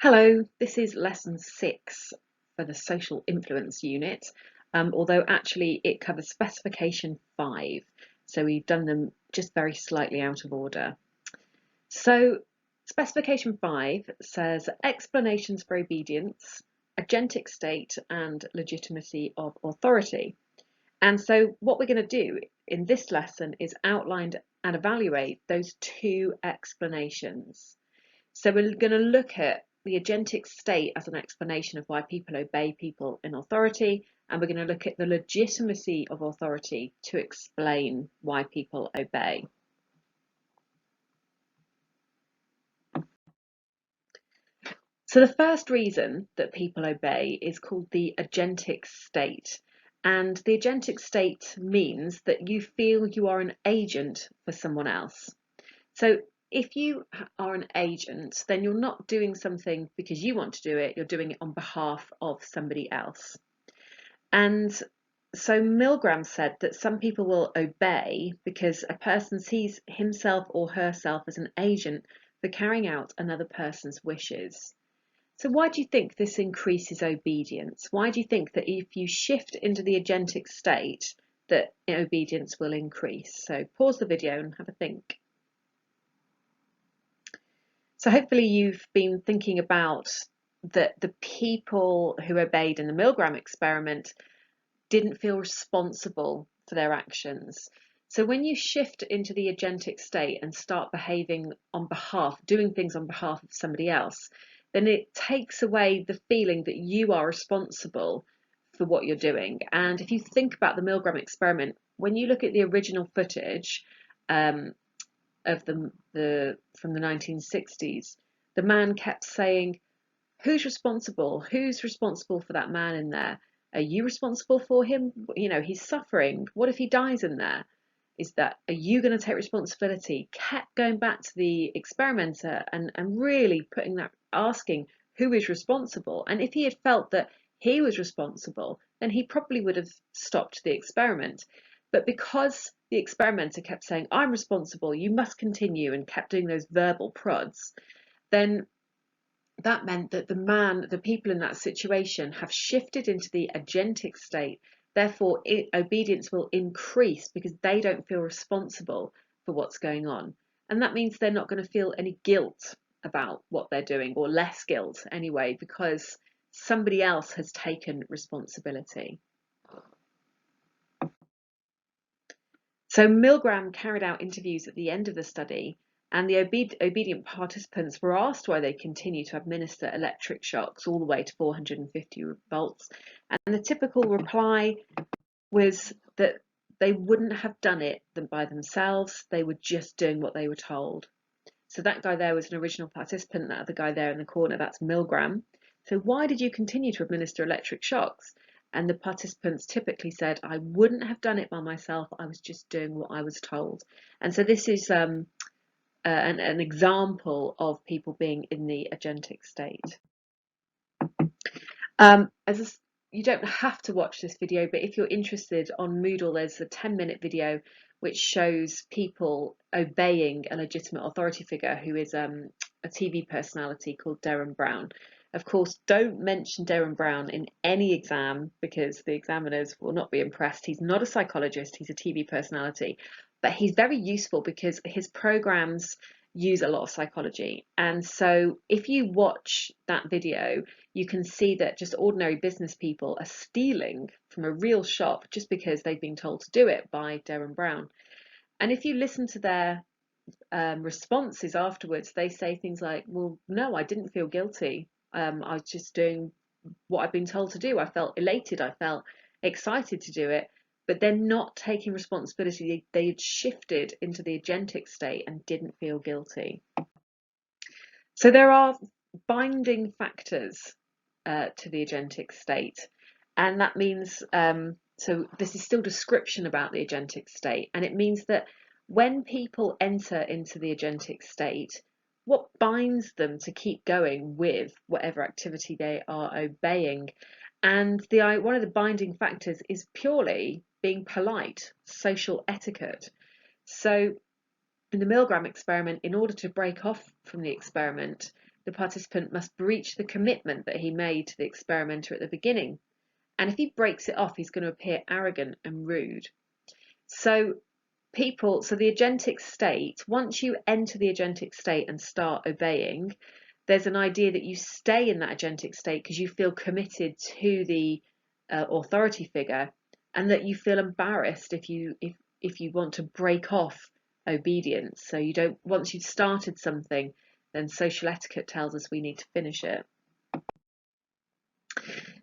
Hello, this is lesson 6 for the social influence unit, although actually it covers specification 5, so we've done them just very slightly out of order. So specification 5 says explanations for obedience, agentic state and legitimacy of authority. And so what we're going to do in this lesson is outline and evaluate those two explanations. So we're going to look at the agentic state as an explanation of why people obey people in authority, and we're going to look at the legitimacy of authority to explain why people obey. So the first reason that people obey is called the agentic state. And the agentic state means that you feel you are an agent for someone else. So if you are an agent, then you're not doing something because you want to do it, you're doing it on behalf of somebody else. And so Milgram said that some people will obey because a person sees himself or herself as an agent for carrying out another person's wishes. So why do you think this increases obedience? Why do you think that if you shift into the agentic state that obedience will increase? So pause the video and have a think. So hopefully you've been thinking about that the people who obeyed in the Milgram experiment didn't feel responsible for their actions. So when you shift into the agentic state and start behaving on behalf, doing things on behalf of somebody else, then it takes away the feeling that you are responsible for what you're doing. And if you think about the Milgram experiment, when you look at the original footage, of from the 1960s, the man kept saying, "Who's responsible? Who's responsible for that man in there? Are you responsible for him? You know, he's suffering. What if he dies in there? Are you going to take responsibility?" Kept going back to the experimenter and really asking who is responsible. And if he had felt that he was responsible, then he probably would have stopped the experiment. But because the experimenter kept saying, "I'm responsible, you must continue," and kept doing those verbal prods, then that meant that the people in that situation have shifted into the agentic state. Therefore, obedience will increase because they don't feel responsible for what's going on. And that means they're not going to feel any guilt about what they're doing, or less guilt anyway, because somebody else has taken responsibility. So Milgram carried out interviews at the end of the study, and the obedient participants were asked why they continue to administer electric shocks all the way to 450 volts. And the typical reply was that they wouldn't have done it by themselves, they were just doing what they were told. So that guy there was an original participant, that other guy there in the corner, that's Milgram. So why did you continue to administer electric shocks? And the participants typically said, "I wouldn't have done it by myself, I was just doing what I was told." And so this is an example of people being in the agentic state. You don't have to watch this video, but if you're interested, on Moodle there's a 10-minute video which shows people obeying a legitimate authority figure who is a TV personality called Derren Brown. Of course, don't mention Derren Brown in any exam because the examiners will not be impressed. He's not a psychologist, he's a TV personality, but he's very useful because his programs use a lot of psychology. And so if you watch that video, you can see that just ordinary business people are stealing from a real shop just because they've been told to do it by Derren Brown. And if you listen to their responses afterwards, they say things like, "Well, no, I didn't feel guilty. I was just doing what I've been told to do. I felt elated, I felt excited to do it." But they're not taking responsibility. They had shifted into the agentic state and didn't feel guilty. So there are binding factors to the agentic state, and that means, so this is still description about the agentic state, and it means that when people enter into the agentic state, what binds them to keep going with whatever activity they are obeying? And one of the binding factors is purely being polite, social etiquette. So in the Milgram experiment, in order to break off from the experiment, the participant must breach the commitment that he made to the experimenter at the beginning. And if he breaks it off, he's going to appear arrogant and rude. So the agentic state, once you enter the agentic state and start obeying, there's an idea that you stay in that agentic state because you feel committed to the authority figure, and that you feel embarrassed if you want to break off obedience. So you don't, once you've started something, then social etiquette tells us we need to finish it.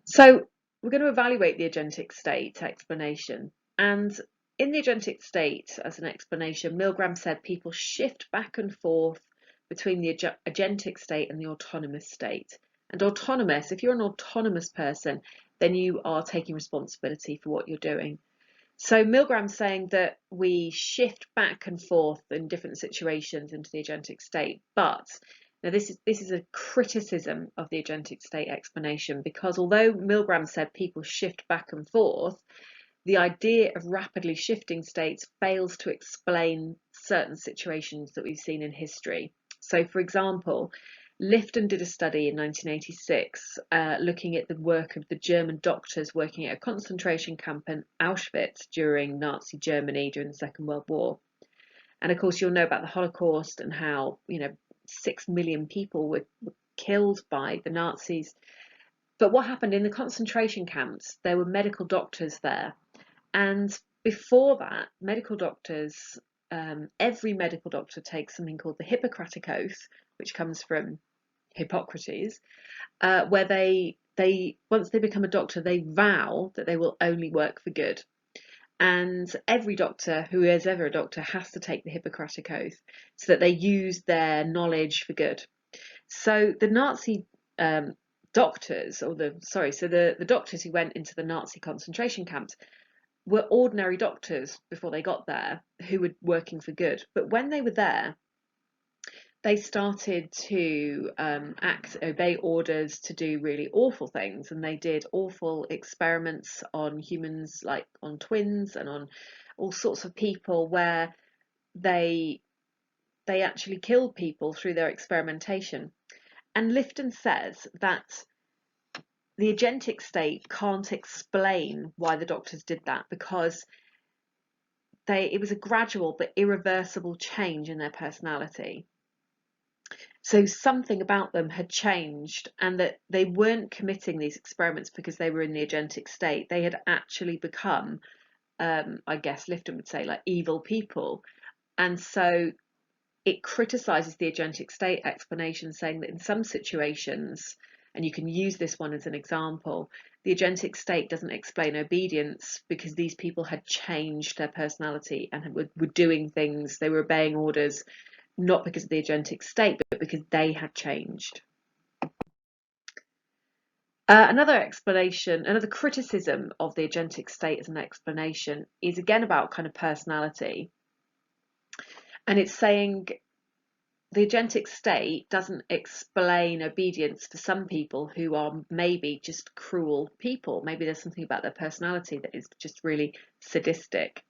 So we're going to evaluate the agentic state explanation. And in the agentic state, as an explanation, Milgram said people shift back and forth between the agentic state and the autonomous state. And autonomous, if you're an autonomous person, then you are taking responsibility for what you're doing. So Milgram's saying that we shift back and forth in different situations into the agentic state, but now this is a criticism of the agentic state explanation, because although Milgram said people shift back and forth, the idea of rapidly shifting states fails to explain certain situations that we've seen in history. So, for example, Lifton did a study in 1986 looking at the work of the German doctors working at a concentration camp in Auschwitz during Nazi Germany during the Second World War. And of course, you'll know about the Holocaust and how 6 million people were killed by the Nazis. But what happened in the concentration camps, there were medical doctors there. And before that, medical doctors, every medical doctor takes something called the Hippocratic Oath, which comes from Hippocrates, where they once they become a doctor, they vow that they will only work for good. And every doctor who is ever a doctor has to take the Hippocratic Oath so that they use their knowledge for good. So the Nazi doctors, the doctors who went into the Nazi concentration camps were ordinary doctors before they got there who were working for good. But when they were there, they started to obey orders to do really awful things, and they did awful experiments on humans, like on twins and on all sorts of people, where they actually killed people through their experimentation. And Lifton says that the agentic state can't explain why the doctors did that, because it was a gradual but irreversible change in their personality. So something about them had changed, and that they weren't committing these experiments because they were in the agentic state. They had actually become, I guess Lifton would say, like evil people. And so it criticises the agentic state explanation, saying that in some situations, and you can use this one as an example, the agentic state doesn't explain obedience because these people had changed their personality and were doing things, they were obeying orders, not because of the agentic state, but because they had changed. Another criticism of the agentic state as an explanation is again about kind of personality. And it's saying the agentic state doesn't explain obedience for some people who are maybe just cruel people. Maybe there's something about their personality that is just really sadistic.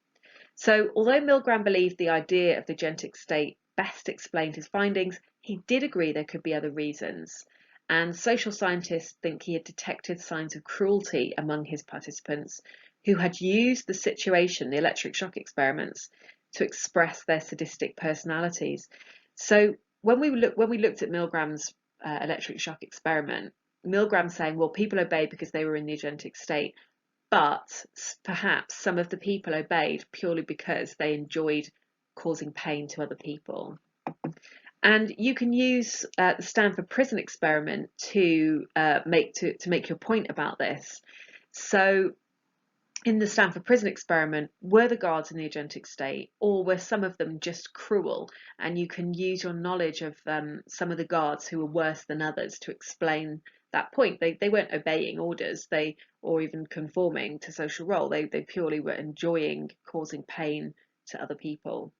So although Milgram believed the idea of the agentic state best explained his findings, he did agree there could be other reasons. And social scientists think he had detected signs of cruelty among his participants who had used the situation, the electric shock experiments, to express their sadistic personalities. So when we looked at Milgram's electric shock experiment, Milgram saying, well, people obeyed because they were in the agentic state, but perhaps some of the people obeyed purely because they enjoyed causing pain to other people. And you can use the Stanford prison experiment to make your point about this. So in the Stanford prison experiment, were the guards in the agentic state, or were some of them just cruel? And you can use your knowledge of some of the guards who were worse than others to explain that point. They weren't obeying orders, or even conforming to social role. They purely were enjoying causing pain to other people.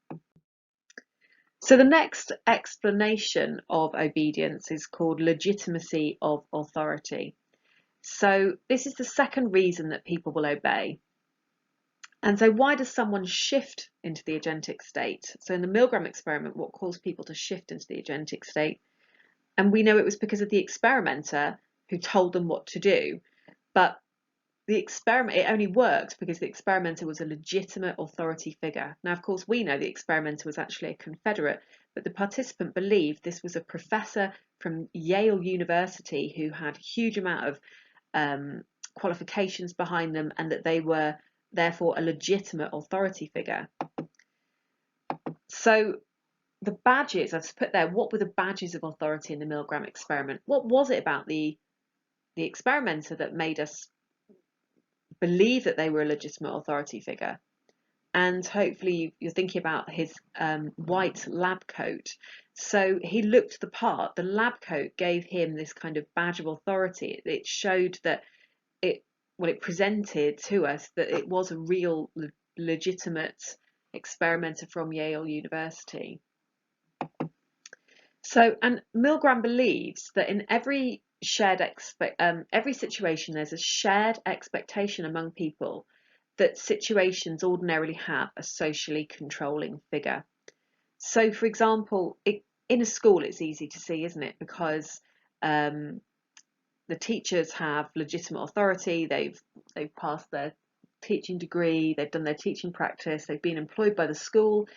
So the next explanation of obedience is called legitimacy of authority. So this is the second reason that people will obey. And so why does someone shift into the agentic state? So in the Milgram experiment, what caused people to shift into the agentic state? And we know it was because of the experimenter who told them what to do. But the experiment, it only worked because the experimenter was a legitimate authority figure. Now, of course, we know the experimenter was actually a Confederate, but the participant believed this was a professor from Yale University who had a huge amount of qualifications behind them, and that they were therefore a legitimate authority figure. So the badges I've put there, what were the badges of authority in the Milgram experiment? What was it about the experimenter that made us believe that they were a legitimate authority figure? And hopefully you're thinking about his white lab coat. So he looked the part. The lab coat gave him this kind of badge of authority. It showed that it presented to us that it was a real legitimate experimenter from Yale University. So, and Milgram believes that in every every situation, there's a shared expectation among people that situations ordinarily have a socially controlling figure. So, for example, in a school, it's easy to see, isn't it? Because the teachers have legitimate authority. They've passed their teaching degree. They've done their teaching practice. They've been employed by the school,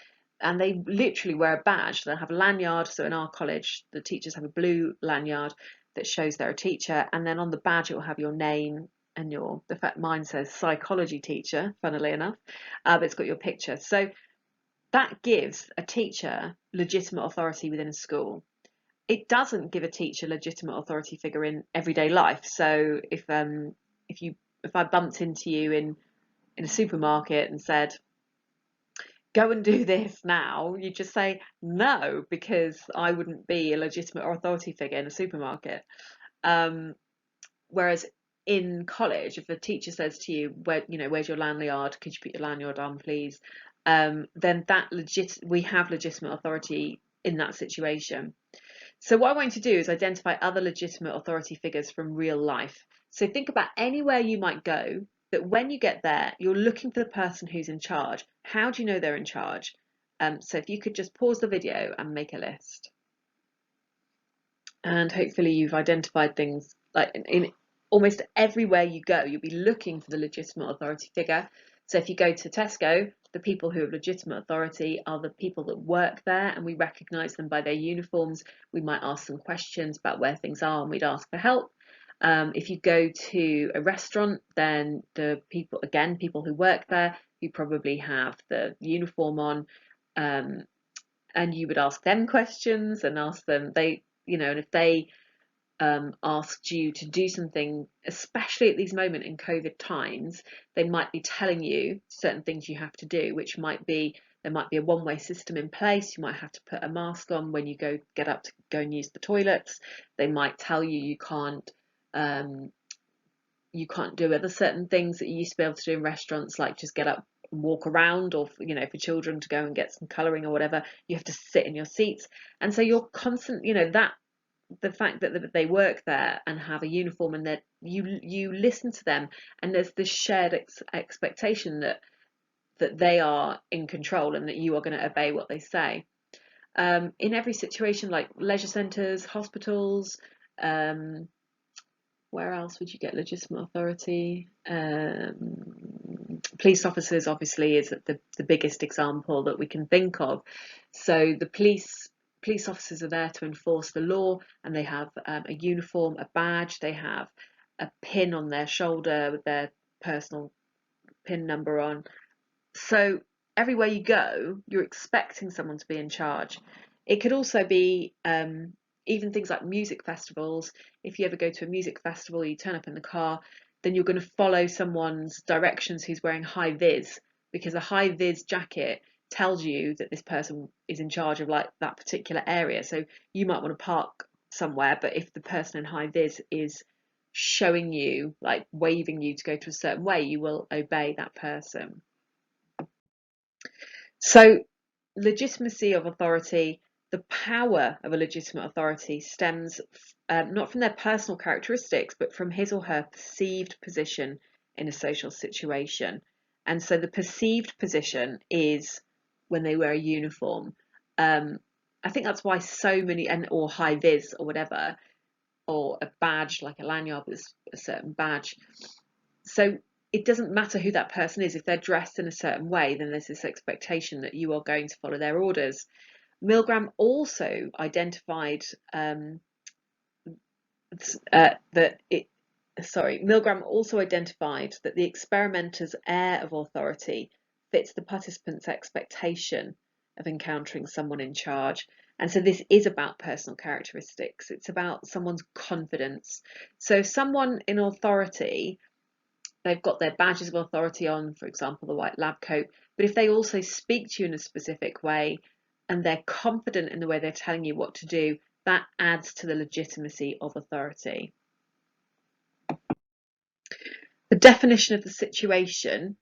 and they literally wear a badge. They have a lanyard. So in our college, the teachers have a blue lanyard that shows they're a teacher, and then on the badge it will have your name and your. In fact, mine says psychology teacher, funnily enough, but it's got your picture. So that gives a teacher legitimate authority within a school. It doesn't give a teacher legitimate authority figure in everyday life. So if I bumped into you in a supermarket and said, go and do this now, you just say no, because I wouldn't be a legitimate authority figure in a supermarket. Whereas in college, if a teacher says to you, where's your lanyard? Could you put your lanyard on, please? Then we have legitimate authority in that situation. So what I want you to do is identify other legitimate authority figures from real life. So think about anywhere you might go, that when you get there, you're looking for the person who's in charge. How do you know they're in charge? So if you could just pause the video and make a list. And hopefully you've identified things like in almost everywhere you go, you'll be looking for the legitimate authority figure. So if you go to Tesco, the people who have legitimate authority are the people that work there, and we recognise them by their uniforms. We might ask them questions about where things are, and we'd ask for help. If you go to a restaurant, then the people who work there, you probably have the uniform on, and you would ask them questions and ask them, and if they asked you to do something, especially at these moments in COVID times, they might be telling you certain things you have to do, which might be, there might be a one-way system in place. You might have to put a mask on when you get up to go and use the toilets. They might tell you you can't do other certain things that you used to be able to do in restaurants, like just get up and walk around, or for children to go and get some colouring or whatever, you have to sit in your seats. And so you're constant, that the fact that they work there and have a uniform, and that you listen to them, and there's this shared expectation that they are in control and that you are going to obey what they say. In every situation, like leisure centres, hospitals, where else would you get legitimate authority? Police officers obviously is the biggest example that we can think of. So the police officers are there to enforce the law, and they have a uniform, a badge, they have a pin on their shoulder with their personal pin number on. So everywhere you go, you're expecting someone to be in charge. It could also be even things like music festivals. If you ever go to a music festival, you turn up in the car, then you're going to follow someone's directions who's wearing high vis, because a high vis jacket tells you that this person is in charge of like that particular area. So you might want to park somewhere, but if the person in high vis is showing you, like waving you to go to a certain way, you will obey that person. So legitimacy of authority, the power of a legitimate authority stems not from their personal characteristics, but from his or her perceived position in a social situation. And so the perceived position is when they wear a uniform. I think that's why so many, or high vis or whatever, or a badge like a lanyard with a certain badge. So it doesn't matter who that person is. If they're dressed in a certain way, then there's this expectation that you are going to follow their orders. Milgram also identified Milgram also identified that the experimenter's air of authority fits the participant's expectation of encountering someone in charge. And so this is about personal characteristics. It's about someone's confidence. So someone in authority, they've got their badges of authority on, for example, the white lab coat, but if they also speak to you in a specific way and they're confident in the way they're telling you what to do, that adds to the legitimacy of authority. The definition of the situation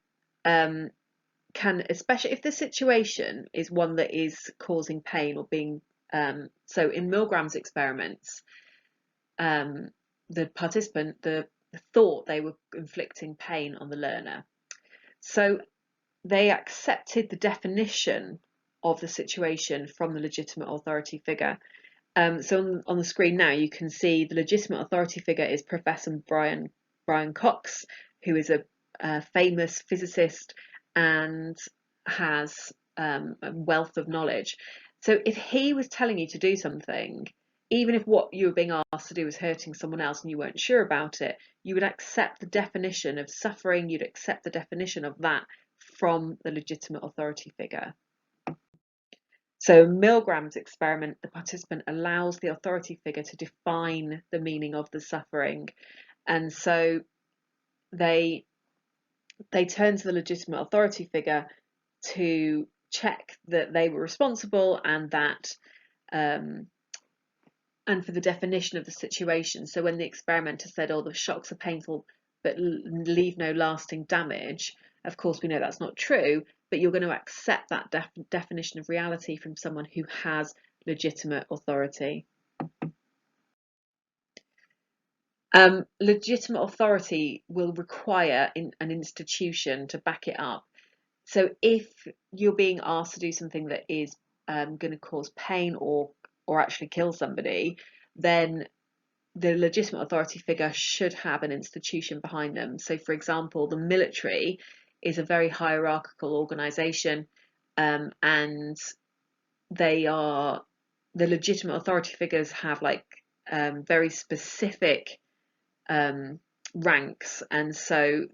can, especially if the situation is one that is causing pain or being, so in Milgram's experiments, the participant, the thought they were inflicting pain on the learner. So they accepted the definition of the situation from the legitimate authority figure. So on the screen now, you can see the legitimate authority figure is Professor Brian Cox, who is a famous physicist and has a wealth of knowledge. So if he was telling you to do something, even if what you were being asked to do was hurting someone else and you weren't sure about it, you would accept the definition of suffering, you'd accept the definition of that from the legitimate authority figure. So Milgram's experiment, the participant allows the authority figure to define the meaning of the suffering. And so they turn to the legitimate authority figure to check that they were responsible and that and for the definition of the situation. So when the experimenter said, oh, the shocks are painful but leave no lasting damage, of course we know that's not true, but you're going to accept that definition of reality from someone who has legitimate authority. Legitimate authority will require an institution to back it up. So if you're being asked to do something that is going to cause pain or actually kill somebody, then the legitimate authority figure should have an institution behind them. So, for example, the military is a very hierarchical organisation, and the legitimate authority figures have like very specific ranks, and so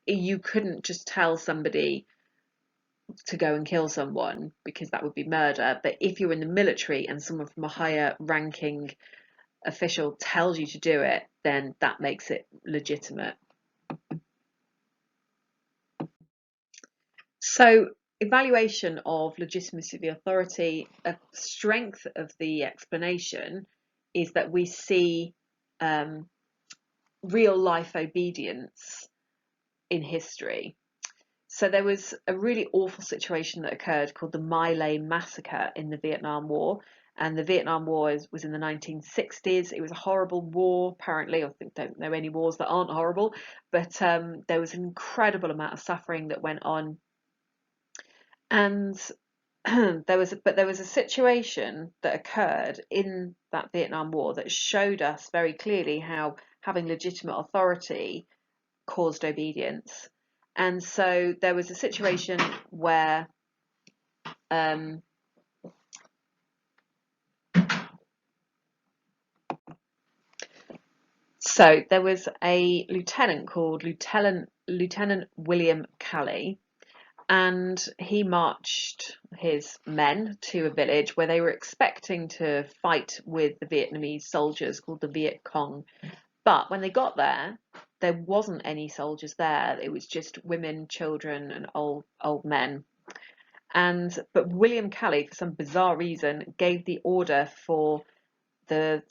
you couldn't just tell somebody to go and kill someone because that would be murder. But if you're in the military and someone from a higher ranking official tells you to do it, then that makes it legitimate. So evaluation of legitimacy of the authority, a strength of the explanation is that we see real life obedience in history. So there was a really awful situation that occurred called the My Lai Massacre in the Vietnam War. And the Vietnam War was in the 1960s. It was a horrible war, apparently. I don't know any wars that aren't horrible, but there was an incredible amount of suffering that went on. And there was a situation that occurred in that Vietnam War that showed us very clearly how having legitimate authority caused obedience. And so there was a situation where so there was a lieutenant called Lieutenant William Calley, and he marched his men to a village where they were expecting to fight with the Vietnamese soldiers called the Viet Cong. But when they got there, there wasn't any soldiers there. It was just women, children, and old men. But William Calley, for some bizarre reason, gave the order for the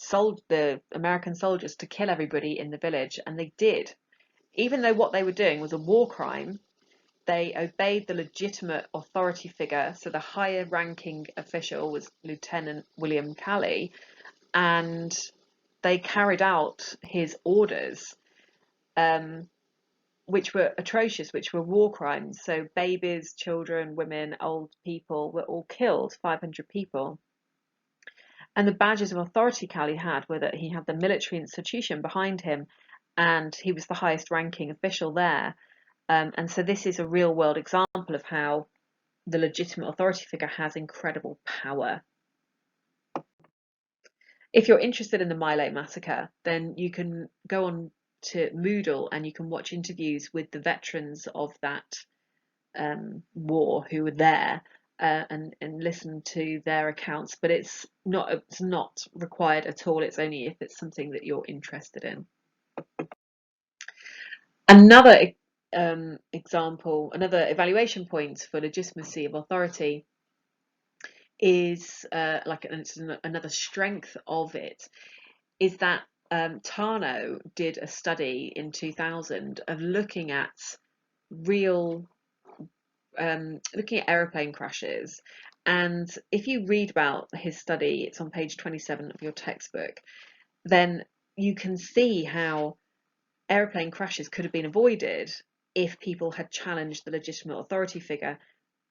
American soldiers to kill everybody in the village, and they did. Even though what they were doing was a war crime, they obeyed the legitimate authority figure. So the higher ranking official was Lieutenant William Calley, and they carried out his orders, which were atrocious, which were war crimes. So babies, children, women, old people were all killed, 500 people. And the badges of authority Cali had were that he had the military institution behind him, and he was the highest ranking official there. And so this is a real world example of how the legitimate authority figure has incredible power. If you're interested in the My Lai Massacre, then you can go on to Moodle and you can watch interviews with the veterans of that war who were there, and listen to their accounts. But it's not required at all. It's only if it's something that you're interested in. Another example, another evaluation point for legitimacy of authority is another strength of it is that Tarnow did a study in 2000 of looking at aeroplane crashes. And if you read about his study, it's on page 27 of your textbook, then you can see how aeroplane crashes could have been avoided if people had challenged the legitimate authority figure,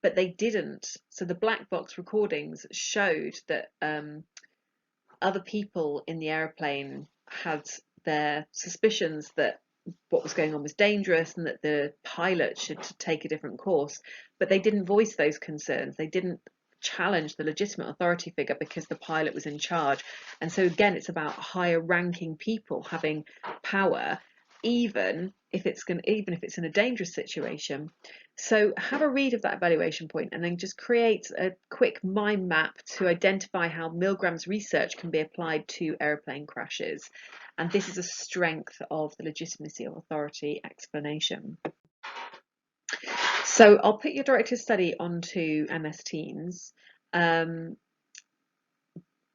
but they didn't. So the black box recordings showed that other people in the aeroplane had their suspicions that what was going on was dangerous and that the pilot should take a different course, but they didn't voice those concerns. They didn't challenge the legitimate authority figure because the pilot was in charge. And so again, it's about higher ranking people having power, even if it's in a dangerous situation. So have a read of that evaluation point and then just create a quick mind map to identify how Milgram's research can be applied to aeroplane crashes. And this is a strength of the legitimacy of authority explanation. So I'll put your directed study onto MS Teams.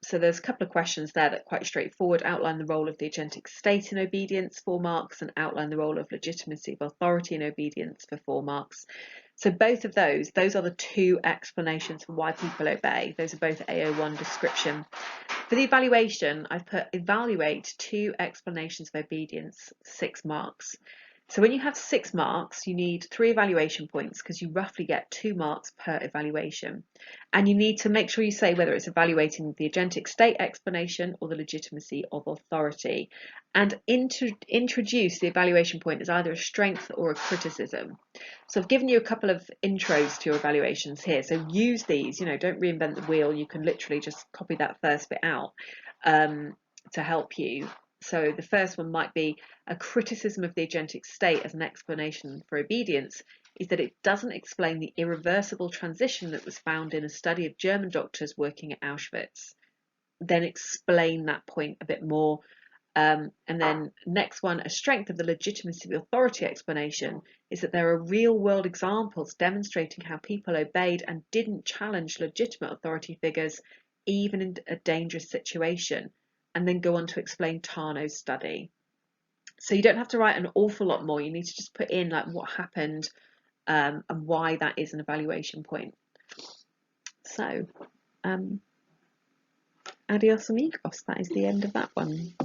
So there's a couple of questions there that are quite straightforward. Outline the role of the agentic state in obedience, 4 marks, and outline the role of legitimacy of authority in obedience for 4 marks. So both of those are the 2 explanations for why people obey. Those are both AO1 description. For the evaluation, I've put evaluate 2 explanations of obedience, 6 marks. So when you have 6 marks, you need 3 evaluation points because you roughly get 2 marks per evaluation. And you need to make sure you say whether it's evaluating the agentic state explanation or the legitimacy of authority. And introduce the evaluation point as either a strength or a criticism. So I've given you a couple of intros to your evaluations here. So use these, don't reinvent the wheel. You can literally just copy that first bit out to help you. So the first one might be a criticism of the agentic state as an explanation for obedience is that it doesn't explain the irreversible transition that was found in a study of German doctors working at Auschwitz. Then explain that point a bit more. And then next one, a strength of the legitimacy of authority explanation is that there are real world examples demonstrating how people obeyed and didn't challenge legitimate authority figures even in a dangerous situation. And then go on to explain Tarnow's study. So you don't have to write an awful lot more. You need to just put in like what happened and why that is an evaluation point. So adios amigos, that is the end of that one.